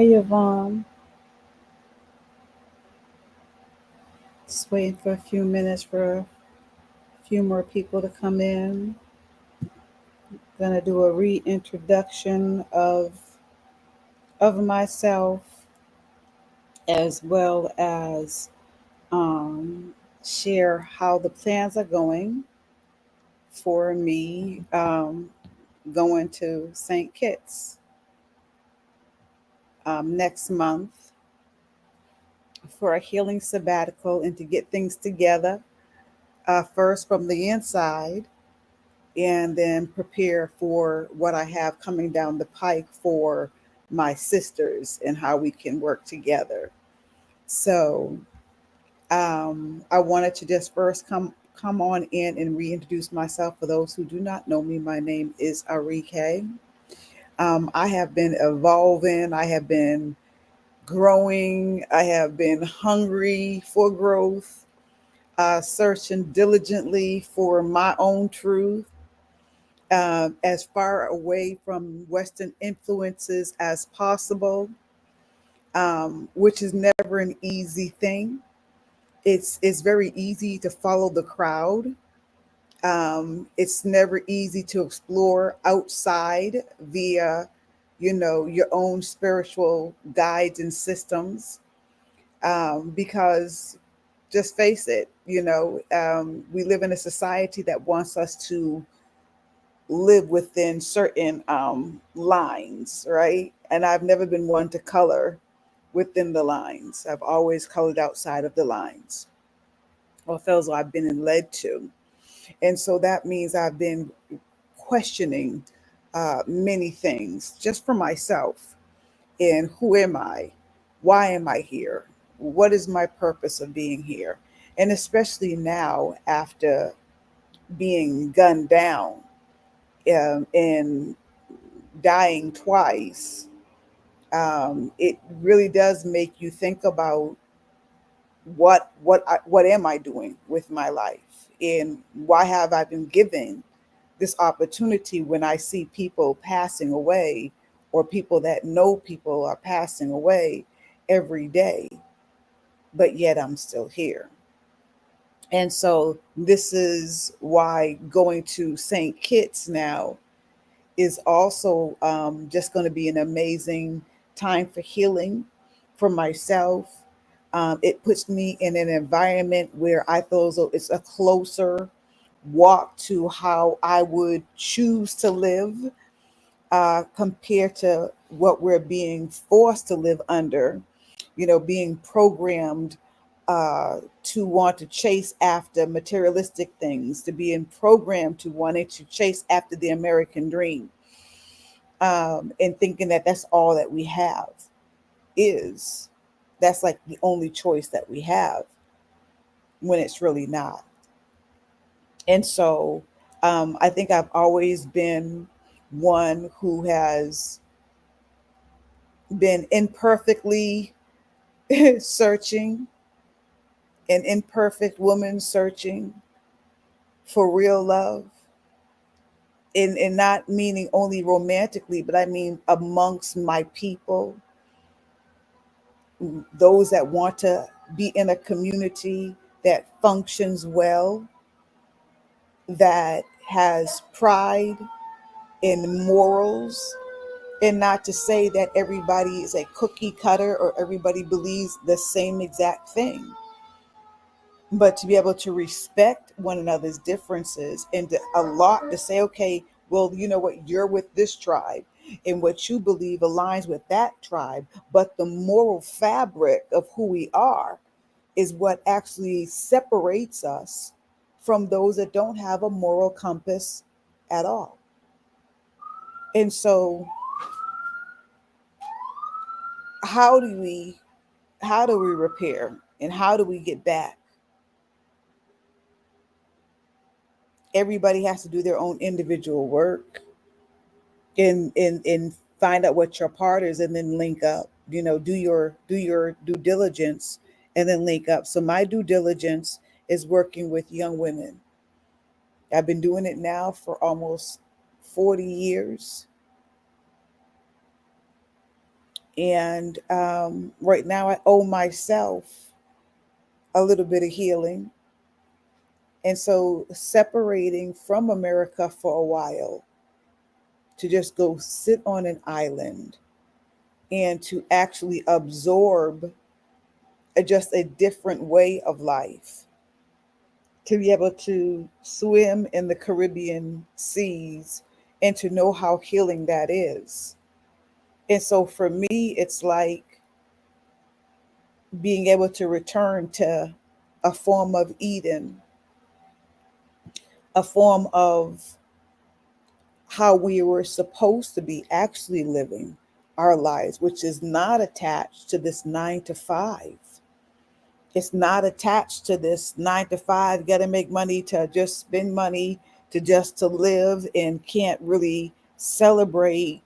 Hey Yvonne, just waiting for a few minutes for a few more people to come in. Gonna do a reintroduction of myself as well as share how the plans are going for me going to St. Kitts next month for a healing sabbatical and to get things together first from the inside and then prepare for what I have coming down the pike for my sisters and how we can work together. So I wanted to just first come on in and reintroduce myself. For those who do not know me, my name is Arike. I have been evolving. I have been growing. I have been hungry for growth, searching diligently for my own truth, as far away from Western influences as possible, which is never an easy thing. It's very easy to follow the crowd. It's never easy to explore outside via, your own spiritual guides and systems. Because just face it, we live in a society that wants us to live within certain lines, right? And I've never been one to color within the lines. I've always colored outside of the lines, or feels like I've been led to. And so that means I've been questioning many things just for myself. And who am I? Why am I here? What is my purpose of being here? And especially now, after being gunned down and dying twice, it really does make you think about what am I doing with my life, and why have I been given this opportunity when I see people passing away, or people that know people are passing away every day, but yet I'm still here. And so this is why going to St. Kitts now is also just going to be an amazing time for healing for myself. It puts me in an environment where I feel as though it's a closer walk to how I would choose to live, compared to what we're being forced to live under, being programmed to want to chase after materialistic things, to being programmed to wanting to chase after the American dream, and thinking that that's all that we have is. That's like the only choice that we have when it's really not. And so I think I've always been one who has been imperfectly searching, an imperfect woman searching for real love. And not meaning only romantically, but I mean amongst my people, those that want to be in a community that functions well, that has pride in morals, and not to say that everybody is a cookie cutter or everybody believes the same exact thing, but to be able to respect one another's differences and to a lot to say, okay, well, you know what, you're with this tribe and what you believe aligns with that tribe, but the moral fabric of who we are is what actually separates us from those that don't have a moral compass at all. And so how do we repair, and how do we get back? Everybody has to do their own individual work, and find out what your part is, and then link up, do your due diligence, and then link up. So my due diligence is working with young women. I've been doing it now for almost 40 years, And right now, I owe myself a little bit of healing. And so, separating from America for a while to just go sit on an island and to actually absorb just a different way of life, to be able to swim in the Caribbean seas and to know how healing that is. And so for me, it's like being able to return to a form of Eden, a form of how we were supposed to be actually living our lives, which is not attached to this 9 to 5. It's not attached to this 9 to 5, got to make money to just spend money to just to live and can't really celebrate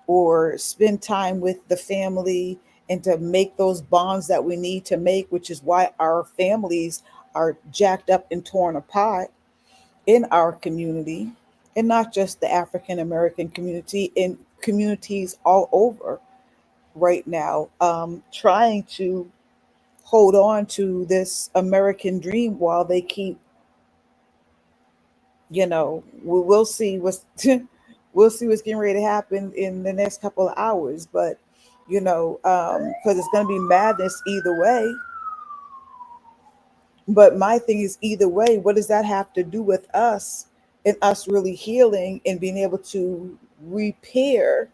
or spend time with the family and to make those bonds that we need to make, which is why our families are jacked up and torn apart in our community, and not just the African American community, in communities all over right now, trying to hold on to this American dream while they keep, we'll see what's we'll see what's getting ready to happen in the next couple of hours. But because it's going to be madness either way. But my thing is, either way, what does that have to do with us and us really healing and being able to repair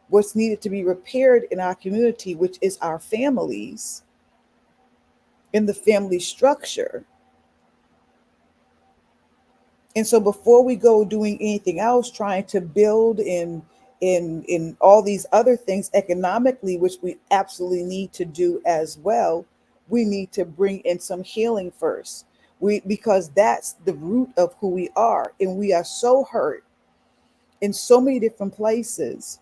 what's needed to be repaired in our community, which is our families, in the family structure. And so before we go doing anything else, trying to build in all these other things economically, which we absolutely need to do as well, we need to bring in some healing first. Because that's the root of who we are. And we are so hurt in so many different places.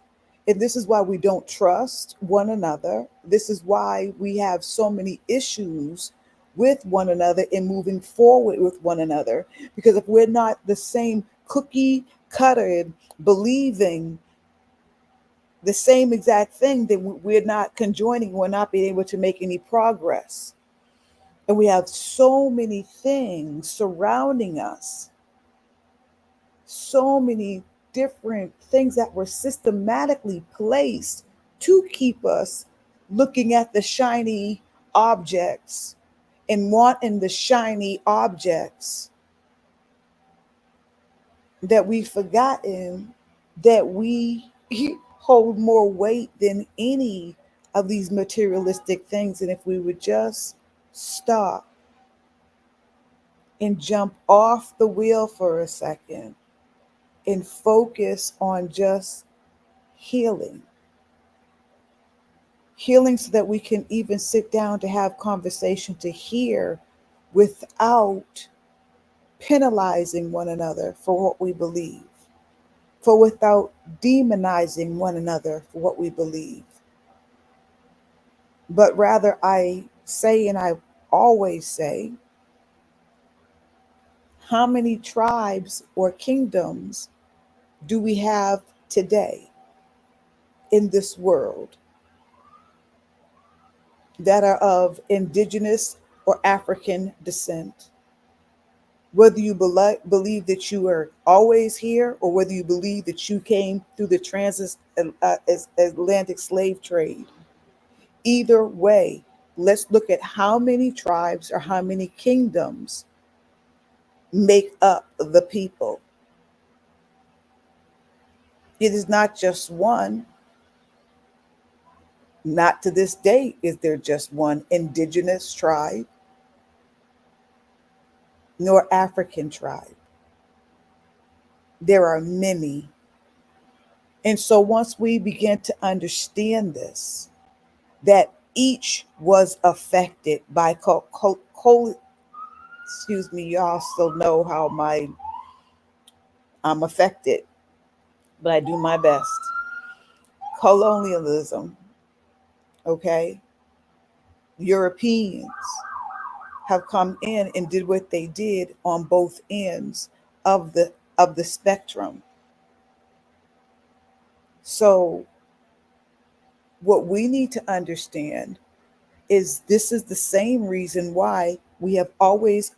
And this is why we don't trust one another. This is why we have so many issues with one another and moving forward with one another. Because if we're not the same cookie cutter, believing the same exact thing, then we're not conjoining, we're not being able to make any progress. And we have so many things surrounding us, so many different things that were systematically placed to keep us looking at the shiny objects and wanting the shiny objects, that we've forgotten that we hold more weight than any of these materialistic things. And if we would just stop and jump off the wheel for a second and focus on just healing. Healing so that we can even sit down to have conversation, to hear without penalizing one another for what we believe, for without demonizing one another for what we believe. But rather, I say, and I always say, how many tribes or kingdoms do we have today in this world that are of indigenous or African descent? Whether you believe that you are always here, or whether you believe that you came through the transatlantic slave trade, either way, let's look at how many tribes or how many kingdoms make up the people. It is not just one. Not to this day is there just one indigenous tribe, nor African tribe. There are many. And so once we begin to understand this, that each was affected by excuse me, y'all still know how I'm affected, but I do my best. Colonialism, okay? Europeans have come in and did what they did on both ends of the spectrum. So What we need to understand is this is the same reason why we have always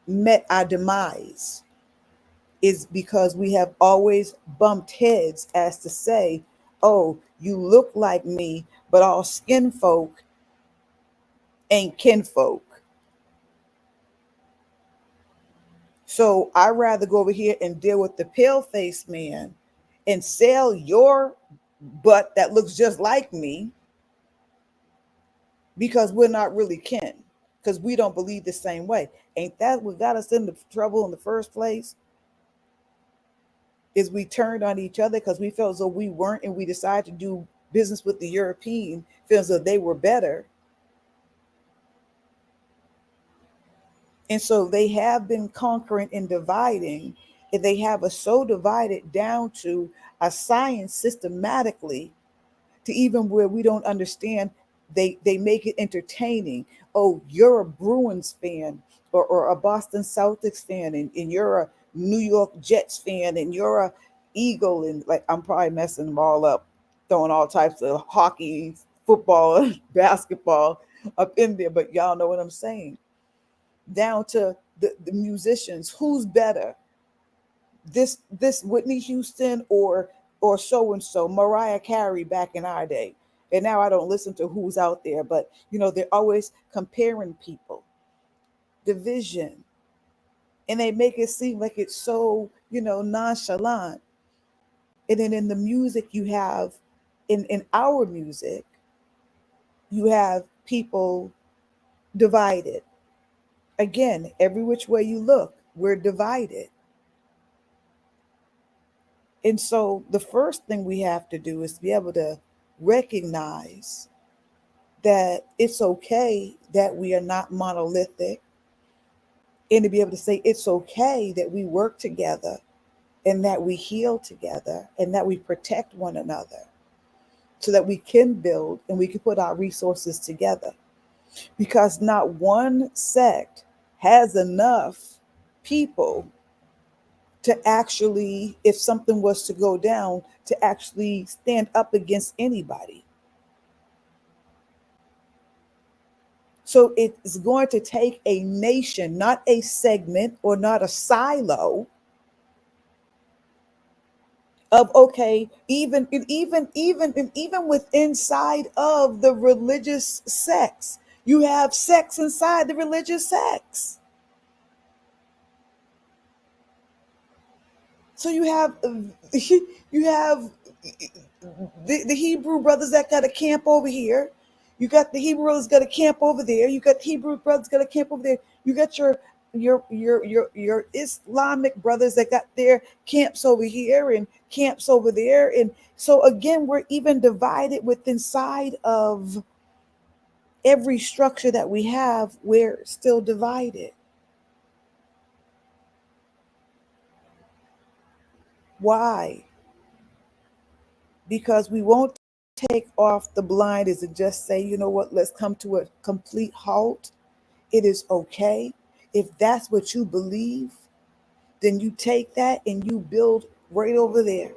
met our demise, is because we have always bumped heads as to say, oh, you look like me, but all skin folk ain't kinfolk. So I'd rather go over here and deal with the pale faced man and sell your butt that looks just like me, because we're not really kin, because we don't believe the same way. Ain't that what got us into trouble in the first place? Is we turned on each other because we felt as though we weren't, and we decided to do business with the European, feels as though they were better. And so they have been conquering and dividing, and they have us so divided down to a science systematically, to even where we don't understand. They make it entertaining. Oh, you're a Bruins fan, or a Boston Celtics fan, and you're a New York Jets fan, and you're a Eagle, and like I'm probably messing them all up, throwing all types of hockey, football, basketball up in there, but y'all know what I'm saying. Down to the musicians, who's better, this Whitney Houston or so and so Mariah Carey back in our day. And now I don't listen to who's out there, but they're always comparing people, division, and they make it seem like it's so nonchalant. And then in the music you have, in our music, you have people divided. Again, every which way you look, we're divided. And so the first thing we have to do is to be able to recognize that it's okay that we are not monolithic, and to be able to say it's okay that we work together, and that we heal together, and that we protect one another, so that we can build and we can put our resources together. Because not one sect has enough people to actually, if something was to go down, to actually stand up against anybody. So it's going to take a nation, not a segment or not a silo of, okay, even with inside of the religious sects, you have sects inside the religious sects. So you have you have the Hebrew brothers that got a camp over here. You got the Hebrew brothers got a camp over there. You got Hebrew brothers got a camp over there. You got your Islamic brothers that got their camps over here and camps over there. And so again, we're even divided with inside of every structure that we have. We're still divided. Why? Because we won't take off the blinders and just say, you know what, let's come to a complete halt. It is okay. If that's what you believe, then you take that and you build right over there.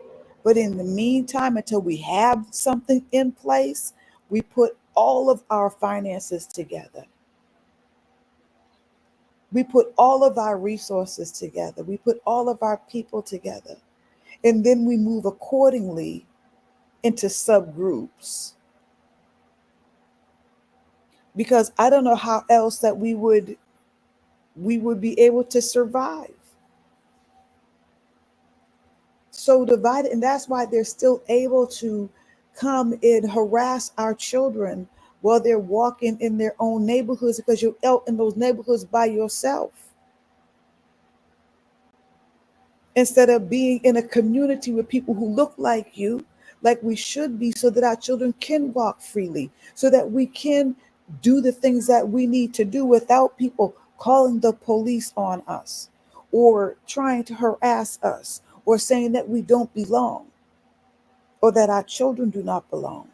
But in the meantime, until we have something in place, we put all of our finances together. We put all of our resources together. We put all of our people together. And then we move accordingly into subgroups, because I don't know how else that we would be able to survive. So divided, and that's why they're still able to come and harass our children while they're walking in their own neighborhoods, because you're out in those neighborhoods by yourself instead of being in a community with people who look like you, like we should be, so that our children can walk freely, so that we can do the things that we need to do without people calling the police on us, or trying to harass us, or saying that we don't belong, or that our children do not belong.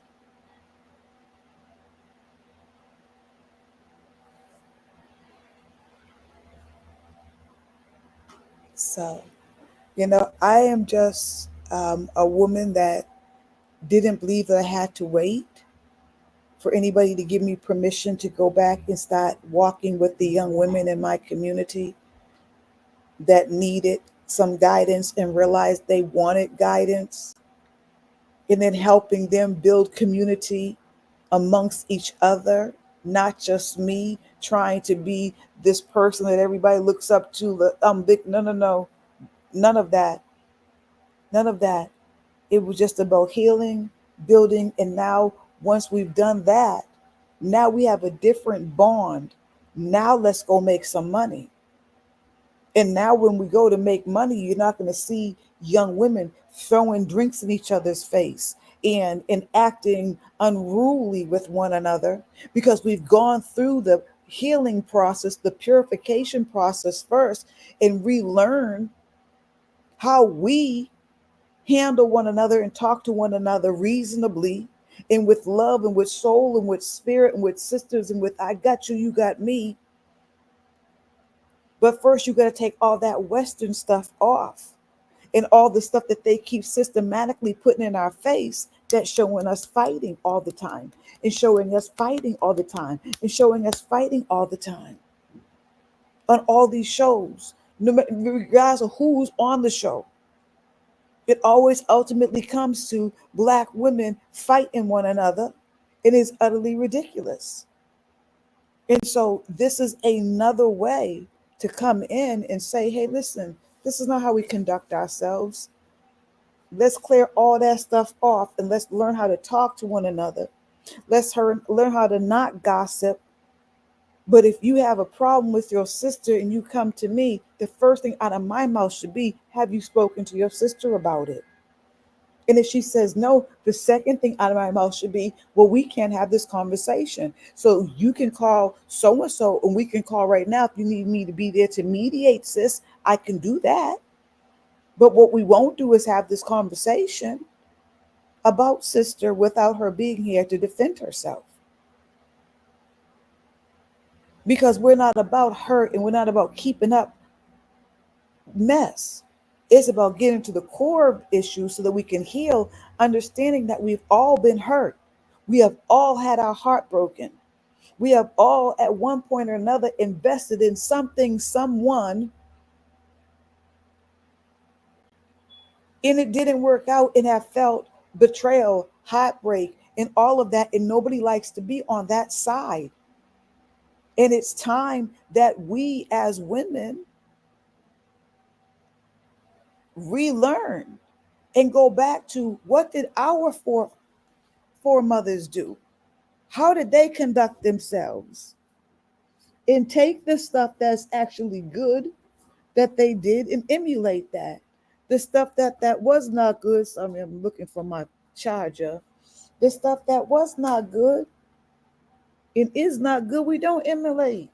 So, I am just a woman that didn't believe that I had to wait for anybody to give me permission to go back and start walking with the young women in my community that needed some guidance and realized they wanted guidance, and then helping them build community amongst each other, not just me trying to be this person that everybody looks up to. I'm big. No, no, no, none of that. None of that. It was just about healing, building, and now once we've done that, now we have a different bond. Now let's go make some money. And now when we go to make money, you're not going to see young women throwing drinks in each other's face and acting unruly with one another, because we've gone through the healing process, the purification process first, and relearn how we handle one another and talk to one another reasonably and with love and with soul and with spirit and with sisters and with I got you, you got me. But first, you got to take all that Western stuff off and all the stuff that they keep systematically putting in our face that's showing us fighting all the time and showing us fighting all the time and showing us fighting all the time on all these shows, no matter regardless of who's on the show. It always ultimately comes to Black women fighting one another. It is utterly ridiculous. And so this is another way to come in and say, hey, listen, this is not how we conduct ourselves. Let's clear all that stuff off and let's learn how to talk to one another. Let's learn how to not gossip. But if you have a problem with your sister and you come to me, the first thing out of my mouth should be, have you spoken to your sister about it? And if she says no, the second thing out of my mouth should be, well, we can't have this conversation. So you can call so and so, and we can call right now. If you need me to be there to mediate, sis, I can do that. But what we won't do is have this conversation about sister without her being here to defend herself. Because we're not about hurt and we're not about keeping up mess. It's about getting to the core of issues so that we can heal, understanding that we've all been hurt. We have all had our heart broken. We have all, at one point or another, invested in something, someone, and it didn't work out and have felt betrayal, heartbreak, and all of that. And nobody likes to be on that side. And it's time that we as women relearn and go back to what did our foremothers do? How did they conduct themselves? And take the stuff that's actually good that they did and emulate that. The stuff that was not good, so I'm looking for my charger. The stuff that was not good and is not good, we don't emulate.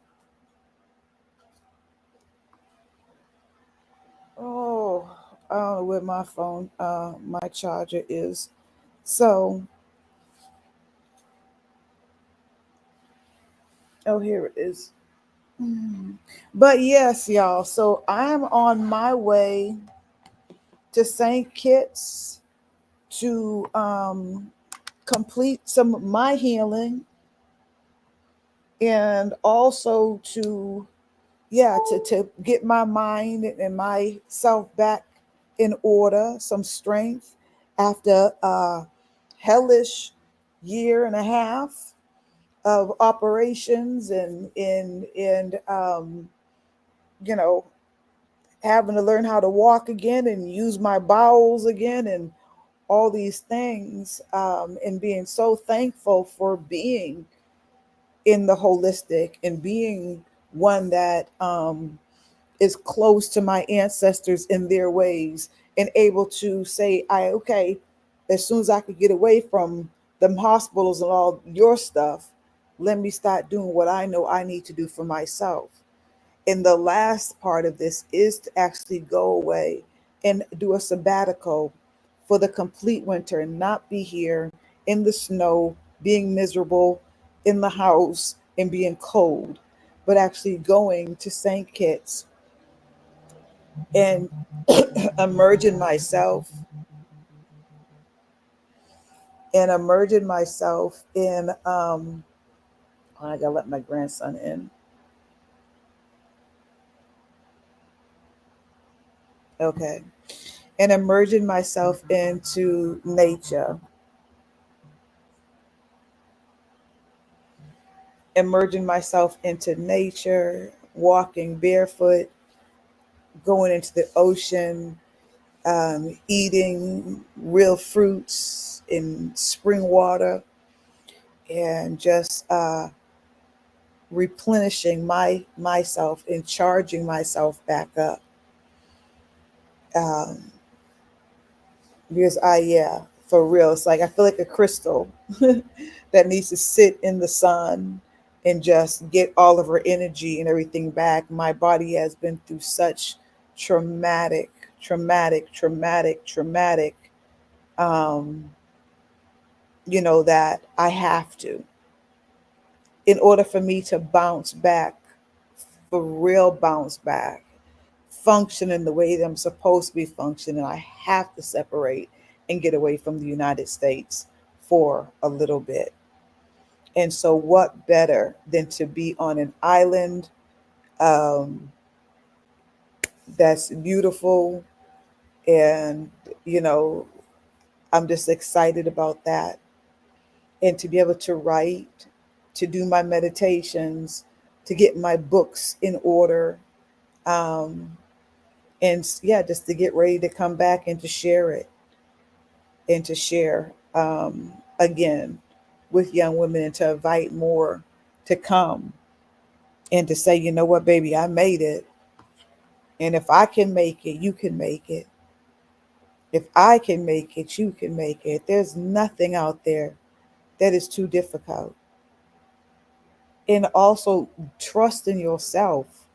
Oh, I don't know where my phone, my charger is. So, oh, here it is. But yes, y'all. So I'm on my way to St. Kitts to complete some of my healing and also to, yeah, to get my mind and myself back in order, some strength after a hellish year and a half of operations and you know, having to learn how to walk again and use my bowels again and all these things, and being so thankful for being in the holistic and being one that is close to my ancestors in their ways and able to say, I okay, as soon as I could get away from them hospitals and all your stuff, let me start doing what I know I need to do for myself. And the last part of this is to actually go away and do a sabbatical for the complete winter and not be here in the snow, being miserable in the house and being cold, but actually going to St. Kitts and immersing myself and immersing myself in oh, I gotta let my grandson in. Okay. And immersing myself into nature, immersing myself into nature, walking barefoot, going into the ocean, eating real fruits in spring water, and just replenishing myself and charging myself back up. Um, because yeah, for real, it's like I feel like a crystal that needs to sit in the sun and just get all of her energy and everything back. My body has been through such traumatic, traumatic, um, that I have to, in order for me to bounce back, for real bounce back, function the way that I'm supposed to be functioning, I have to separate and get away from the United States for a little bit. And so, what better than to be on an island um, that's beautiful? And, you know, I'm just excited about that. And to be able to write, to do my meditations, to get my books in order. Um, and yeah, just to get ready to come back and to share it and to share again with young women and to invite more to come and to say, you know what, baby, I made it. And if I can make it, you can make it. If I can make it, you can make it. There's nothing out there that is too difficult. And also trust in yourself.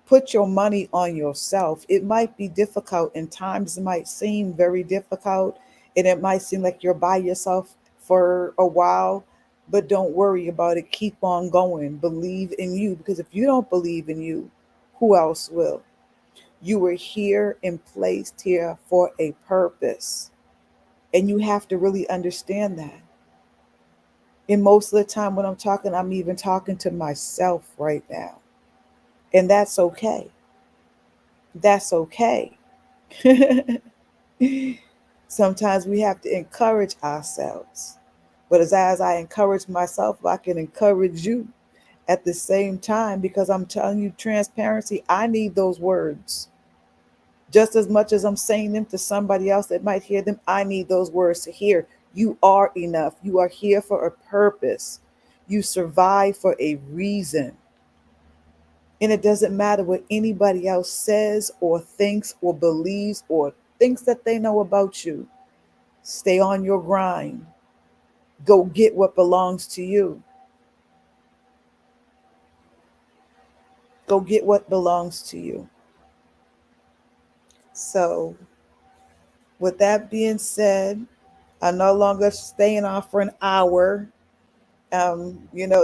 Put your money on yourself. It might be difficult and times it might seem very difficult and it might seem like you're by yourself for a while, but don't worry about it. Keep on going. Believe in you, because if you don't believe in you, who else will? You were here and placed here for a purpose. And you have to really understand that. And most of the time when I'm talking, I'm even talking to myself right now. And that's okay. That's okay. Sometimes we have to encourage ourselves. But as I encourage myself, I can encourage you at the same time, because I'm telling you, transparency, I need those words. Just as much as I'm saying them to somebody else that might hear them, I need those words to hear. You are enough. You are here for a purpose. You survive for a reason. And it doesn't matter what anybody else says or thinks or believes or thinks that they know about you. Stay on your grind. Go get what belongs to you. Go get what belongs to you. So, with that being said, I'm no longer staying on for an hour.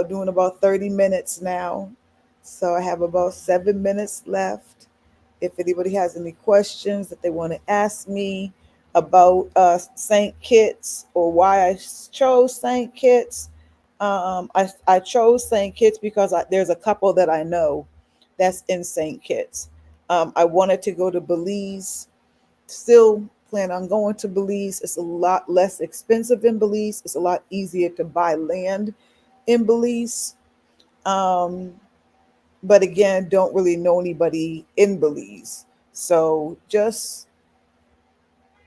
Doing about 30 minutes now. So I have about 7 minutes left. If anybody has any questions that they want to ask me about St. Kitts or why I chose St. Kitts, I chose St. Kitts because there's a couple that I know that's in St. Kitts. I wanted to go to Belize, still plan on going to Belize. It's a lot less expensive in Belize. It's a lot easier to buy land in Belize. Um, but again, don't really know anybody in Belize. So just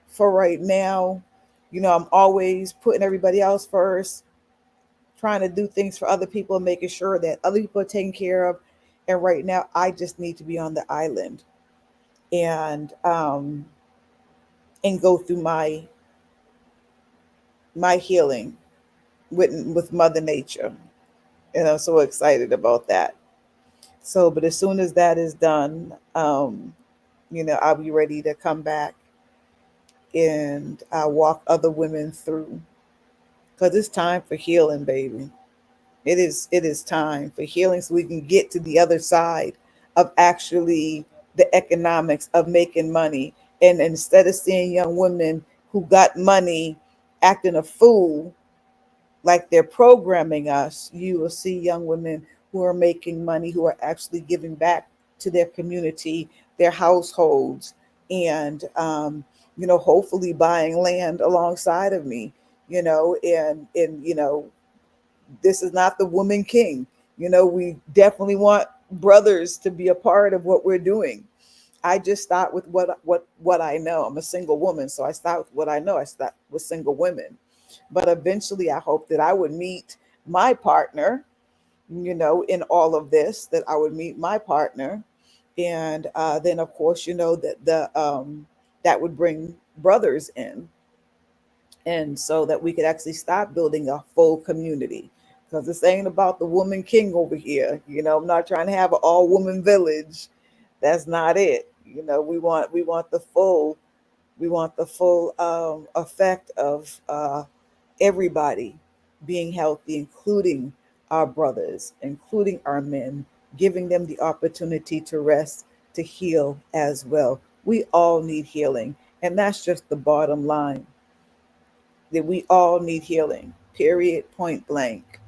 for right now, I'm always putting everybody else first, trying to do things for other people, making sure that other people are taken care of. And right now, I just need to be on the island and and go through my healing with Mother Nature. And I'm so excited about that. So, but as soon as that is done, I'll be ready to come back and walk other women through, because it's time for healing, baby. It is time for healing so we can get to the other side of actually the economics of making money. And instead of seeing young women who got money acting a fool like they're programming us, you will see young women who are making money, who are actually giving back to their community, their households, and hopefully buying land alongside of me. And this is not the woman king. We definitely want brothers to be a part of what we're doing. I just start with what I know. I'm a single woman, so I start with what I know. I start with single women, but eventually, I hope that I would meet my partner. In all of this, that I would meet my partner, and then of course, that that would bring brothers in, and so that we could actually stop building a full community. Because this ain't about the woman king over here. I'm not trying to have an all woman village. That's not it. We want the full effect of everybody being healthy, including our brothers, including our men, giving them the opportunity to rest, to heal as well. We all need healing, and that's just the bottom line, that we all need healing, period, point blank.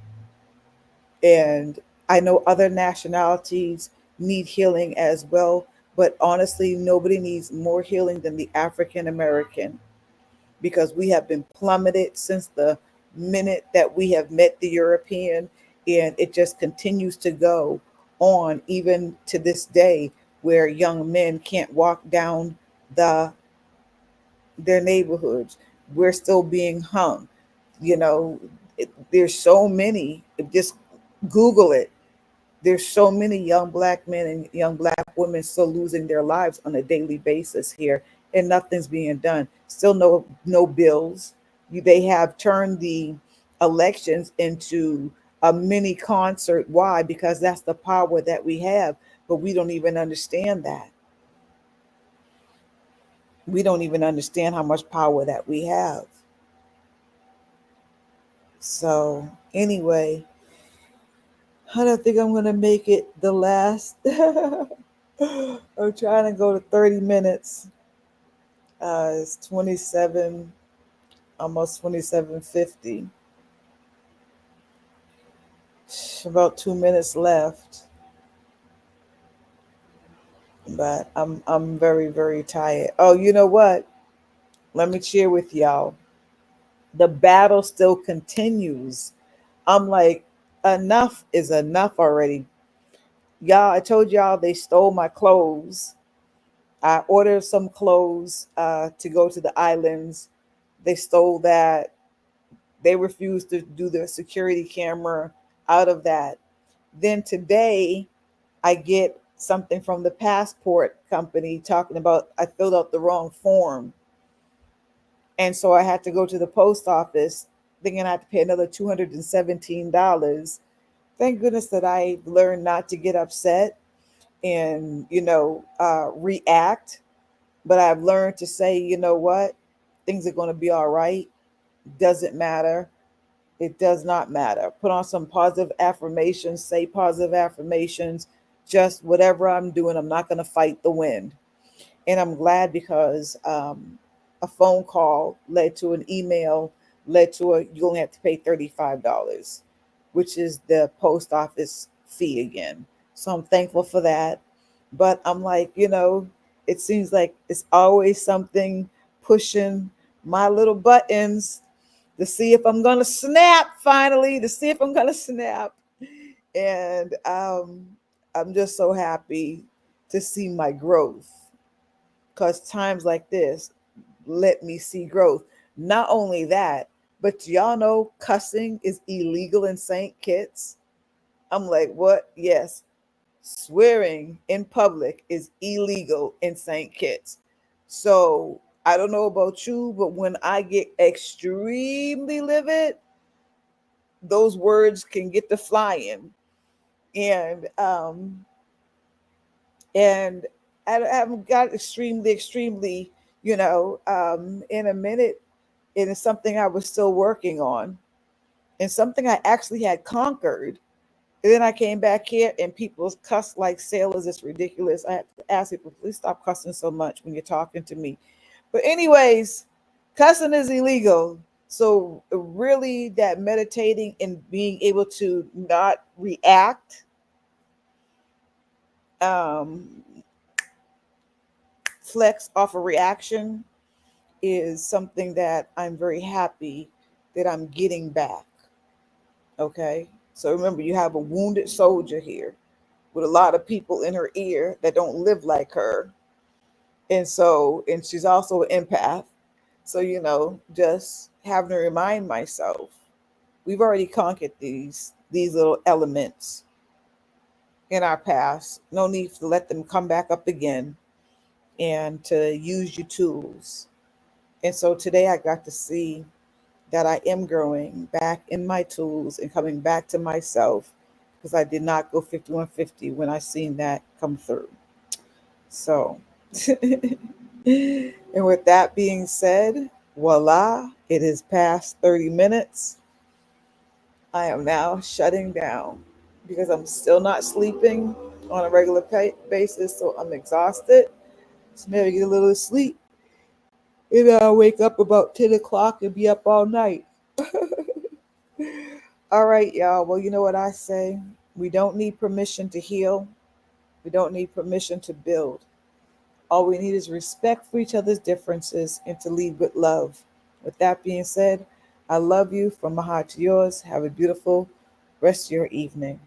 And I know other nationalities need healing as well, but honestly, nobody needs more healing than the African American, because we have been plummeted since the minute that we have met the European, and it just continues to go on even to this day, where young men can't walk down the their neighborhoods. We're still being hung. You know, there's so many. Just Google it. There's so many young black men and young black women still losing their lives on a daily basis here, and nothing's being done. Still no bills. They have turned the elections into a mini concert. Why? Because that's the power that we have, but we don't even understand that. We don't even understand how much power that we have. So anyway, I don't think I'm gonna make it the last. I'm trying to go to 30 minutes. It's 27, almost 27:50. About 2 minutes left, but I'm very very tired. Oh, you know what? Let me share with y'all. The battle still continues. I'm like, enough is enough already, y'all. I told y'all they stole my clothes. I ordered some clothes to go to the islands. They stole that. They refused to do the security camera out of that. Then today, I get something from the passport company talking about I filled out the wrong form. And so I had to go to the post office thinking I had to pay another $217. Thank goodness that I learned not to get upset and, react. But I've learned to say, you know what? Things are going to be all right. Doesn't matter. It does not matter. Put on some positive affirmations, say positive affirmations, just whatever I'm doing, I'm not going to fight the wind. And I'm glad because a phone call led to an email, led to you only have to pay $35, which is the post office fee again. So I'm thankful for that. But I'm like, it seems like it's always something pushing my little buttons to see if I'm going to snap finally, to see if I'm going to snap. And I'm just so happy to see my growth, because times like this let me see growth. Not only that, but y'all know cussing is illegal in St. Kitts. I'm like, what? Yes, swearing in public is illegal in St. Kitts. So I don't know about you, but when I get extremely livid, those words can get to flying. And and I haven't got extremely, in a minute. It is something I was still working on, and something I actually had conquered. And then I came back here and people cuss like sailors. It's ridiculous. I have to ask people, please stop cussing so much when you're talking to me. But anyways, cussing is illegal. So really that meditating and being able to not react, um, flex off a reaction, is something that I'm very happy that I'm getting back. Okay. So remember, you have a wounded soldier here with a lot of people in her ear that don't live like her. And she's also an empath. So, just having to remind myself, we've already conquered these little elements in our past. No need to let them come back up again, and to use your tools. And so today I got to see that I am growing back in my tools and coming back to myself, because I did not go 5150 when I seen that come through. So, and with that being said, voila, it is past 30 minutes. I am now shutting down because I'm still not sleeping on a regular basis, so I'm exhausted. So maybe get a little sleep. And I'll wake up about 10 o'clock and be up all night. All right, y'all. Well, you know what I say? We don't need permission to heal. We don't need permission to build. All we need is respect for each other's differences and to lead with love. With that being said, I love you from my heart to yours. Have a beautiful rest of your evening.